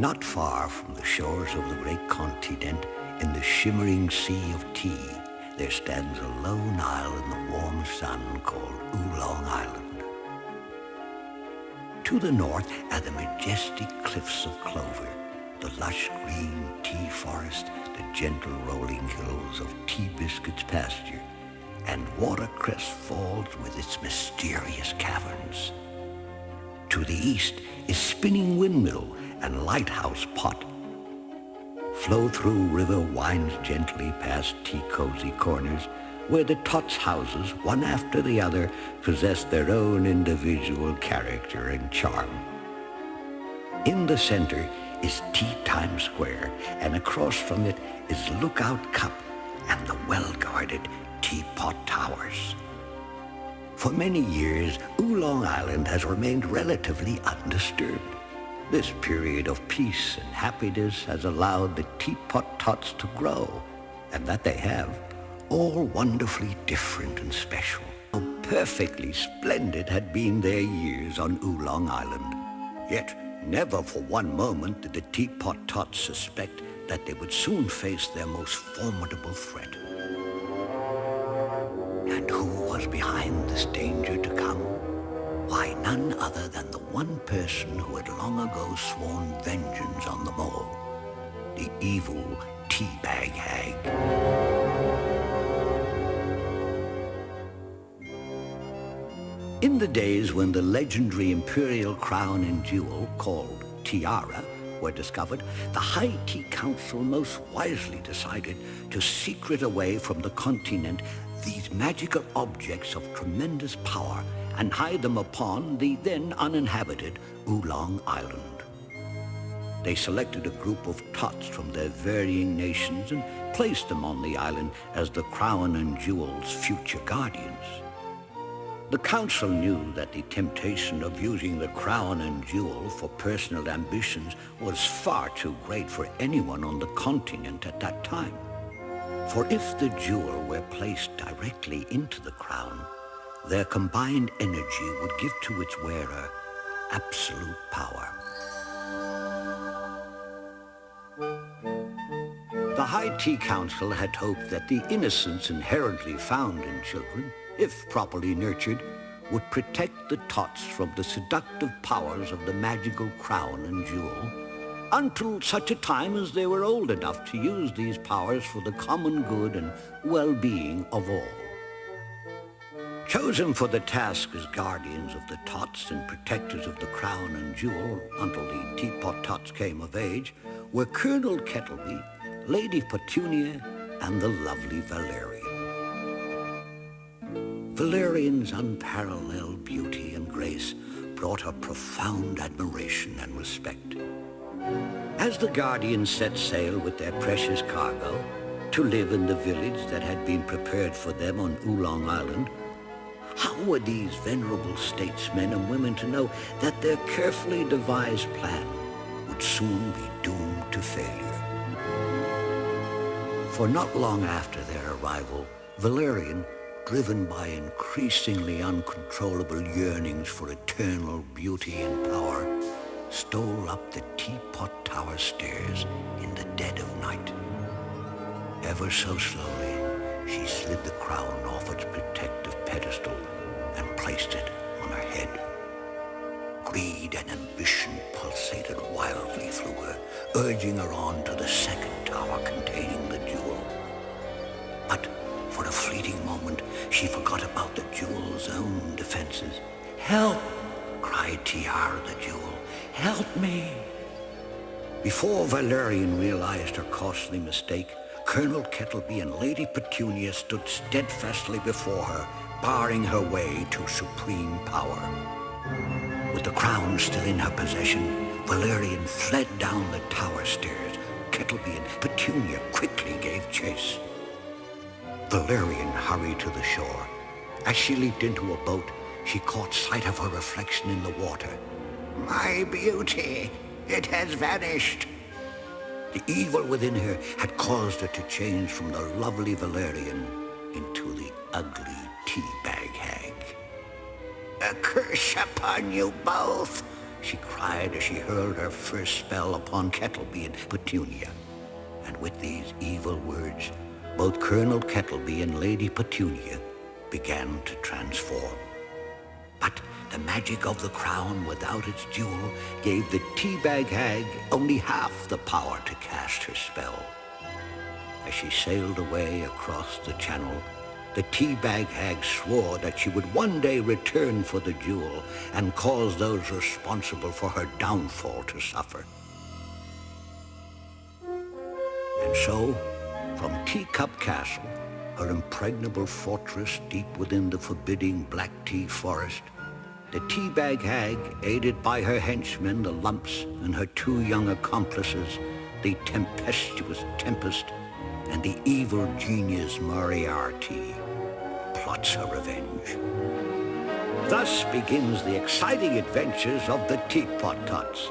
Not far from the shores of the great continent, in the shimmering sea of tea, there stands a lone isle in the warm sun called Oolong Island. To the north are the majestic cliffs of clover, the lush green tea forest, the gentle rolling hills of Tea Biscuit's pasture, and Watercress Falls with its mysterious caverns. To the east is Spinning Windmill and Lighthouse Pot. Flow Through River winds gently past tea cozy corners, where the tots' houses, one after the other, possess their own individual character and charm. In the center is Tea Time Square, and across from it is Lookout Cup and the well-guarded Teapot Towers. For many years, Oolong Island has remained relatively undisturbed. This period of peace and happiness has allowed the teapot tots to grow, and that they have, all wonderfully different and special. How perfectly splendid had been their years on Oolong Island. Yet never for one moment did the teapot tots suspect that they would soon face their most formidable threat. And who was behind this danger to come? Why, none other than the one person who had long ago sworn vengeance on them all, the evil Teabag Hag. In the days when the legendary imperial crown and jewel, called Tiara, were discovered, the High Tea Council most wisely decided to secret away from the continent these magical objects of tremendous power and hide them upon the then uninhabited Oolong Island. They selected a group of tots from their varying nations and placed them on the island as the crown and jewel's future guardians. The council knew that the temptation of using the crown and jewel for personal ambitions was far too great for anyone on the continent at that time. For if the jewel were placed directly into the crown, their combined energy would give to its wearer absolute power. The High Tea Council had hoped that the innocence inherently found in children, if properly nurtured, would protect the tots from the seductive powers of the magical crown and jewel, until such a time as they were old enough to use these powers for the common good and well-being of all. Chosen for the task as guardians of the tots and protectors of the crown and jewel until the teapot tots came of age were Colonel Kettleby, Lady Petunia, and the lovely Valerian. Valerian's unparalleled beauty and grace brought her profound admiration and respect. As the guardians set sail with their precious cargo to live in the village that had been prepared for them on Oolong Island, how were these venerable statesmen and women to know that their carefully devised plan would soon be doomed to failure? For not long after their arrival, Valerian, driven by increasingly uncontrollable yearnings for eternal beauty and power, stole up the Teapot Tower stairs in the dead of night. Ever so slowly, she slid the crown off its protective pedestal and placed it on her head. Greed and ambition pulsated wildly through her, urging her on to the second tower containing the jewel. But for a fleeting moment, she forgot about the jewel's own defenses. "Help!" cried Tiara the jewel. "Help me!" Before Valerian realized her costly mistake, Colonel Kettleby and Lady Petunia stood steadfastly before her, barring her way to supreme power. With the crown still in her possession, Valerian fled down the tower stairs. Kettleby and Petunia quickly gave chase. Valerian hurried to the shore. As she leaped into a boat, she caught sight of her reflection in the water. "My beauty, it has vanished." The evil within her had caused her to change from the lovely Valerian into the ugly Teabag Hag. "A curse upon you both," she cried as she hurled her first spell upon Kettleby and Petunia. And with these evil words, both Colonel Kettleby and Lady Petunia began to transform. But the magic of the crown without its jewel gave the teabag hag only half the power to cast her spell. As she sailed away across the channel, the teabag hag swore that she would one day return for the jewel and cause those responsible for her downfall to suffer. And so, from Teacup Castle, her impregnable fortress deep within the forbidding black tea forest, the teabag hag, aided by her henchmen, the Lumps, and her two young accomplices, the tempestuous Tempest and the evil genius Moriarty, plots her revenge. Thus begins the exciting adventures of the Teapot Tots.